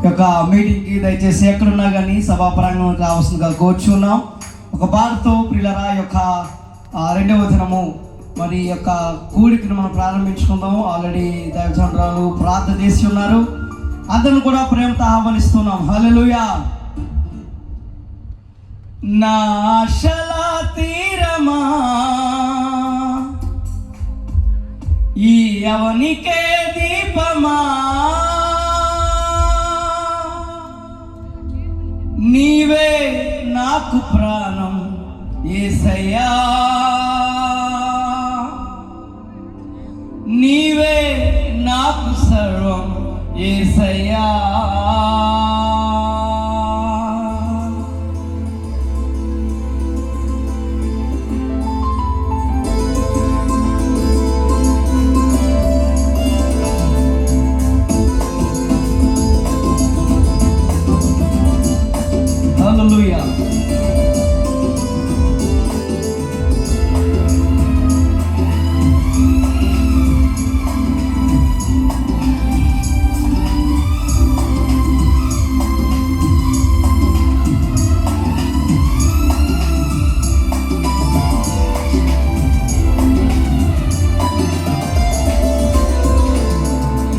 యొక్క మీటింగ్కి దయచేసి ఎక్కడున్నా కానీ సభా ప్రాంగణంకి రావాల్సిందిగా కోరుచున్నాం. ఒక పాటతో ప్రియులరా యొక్క రెండవ దినము మరి యొక్క కూడికను మనం ప్రారంభించుకుందాం. ఆల్రెడీ దైవజనురాలు ప్రార్థన చేసి ఉన్నారు. అందరూ కూడా ప్రేమతో ఆహ్వానిస్తున్నాం. హల్లెలూయా. నా ఆశల తీరమా ఈ అవనికే దీపమా నీవే నాకు ప్రాణం యేసయ్యా, నీవే నాకు సర్వం యేసయ్యా. హల్లెలూయా.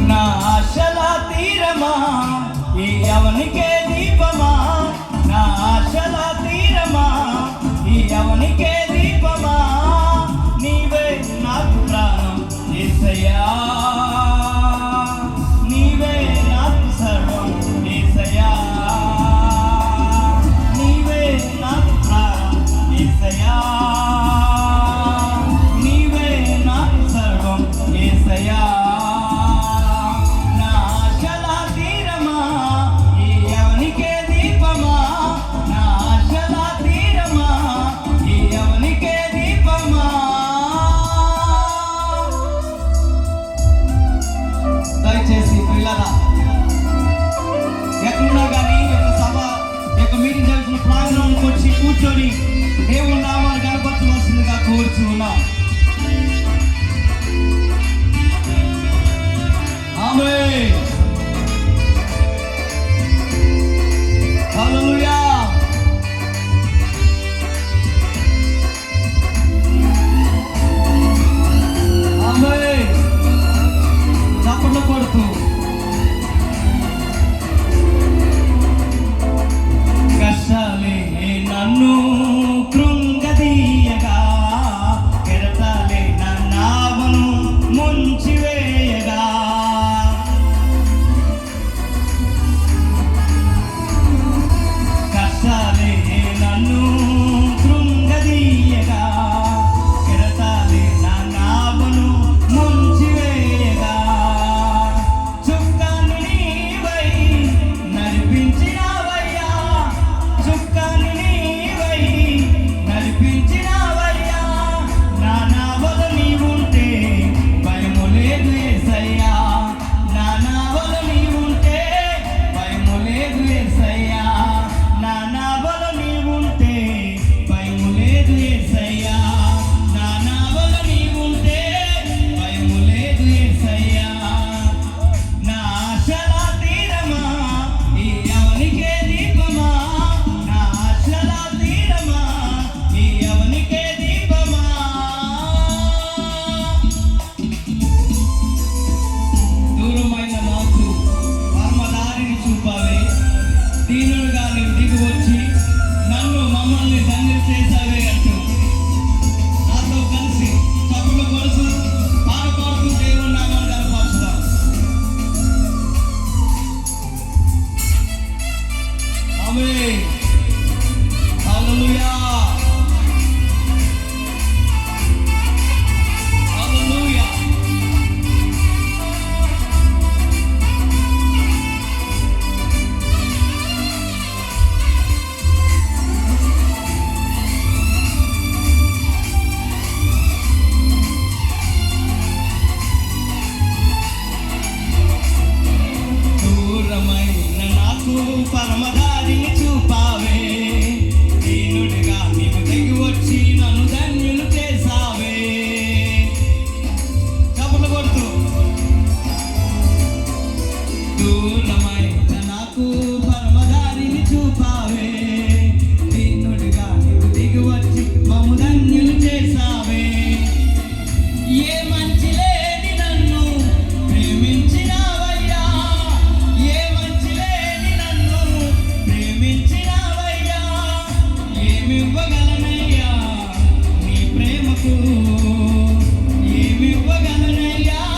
నా ఆశల తీరమా ఈ అవనికే దీపమా, నా ఆశల తీరమా ఈ అవనికే దీపమా, నీవే నాకు ప్రాణం యేసయ్యా, నీవే నాకు సర్వం యేసయ్యా, నీవే నాకు ప్రాణం యేసయ్యా, నీవే నాకు సర్వం యేసయ్యా. దయచేసి పిల్లల ఎక్కడున్నా కానీ యొక్క సభ యొక్క మీటింగ్ జరుగుతున్న ప్రాంగణంకి వచ్చి కూర్చొని దేవుని నామాన్ని కనపరచవలసిందిగా కోరుచున్నాం. ఆమేన్. హల్లెలూయా. ఆమేన్. చప్పట్లు కొడుతూ కష్టాలే నన్ను కృంగదీయగా, కెరటాలే నన్నావను ముంచివేయగా, కష్టాలే నన్ను కృంగదీయగా, కెరటాలే నన్నావను ముంచివేయగా, చుక్కని నీవై నడిపించినావయ్యా, చుక్కని నీవై నడిపించినావయ్యా, నా నావల నీవుంటే భయము లేదు యేసయ్యా, నా నావల నీవుంటే భయము లేదు యేసయ్యా, నా నావల నీవుంటే భయము లేదు యేసయ్యా, నా నావల నీవుంటే భయము లేదు యేసయ్యా. నా ఆశల తీరమా ఈ అవనికే దీపమా, నా ఆశల తీరమా ఈ అవనికే దీపమా, దూరమైన మాకు పరమదారిని చూపావే, దీనులుగా నీవు దిగి వచ్చి నన్ను మమ్మల్ని ధన్యం చేసావే అంటూ నాతో కలిసి చప్పట్లు కొడుతూ పాడుతూ దేవుని నామాన్ని కనపరుస్తాం. ఆమేన్. హల్లెలూయా. హల్లెలూయా. దూరమైన నాకు పరమదారిని చూపావే, దీనుడిగా నీవు దిగి వచ్చి నన్ను ధన్యులు చేసావే. చప్పట్లు కొడుతూ దూరమైన నాకు ఏమివ్వగలనయ్యా నీ ప్రేమకు, ఏమివ్వగలనయ్యా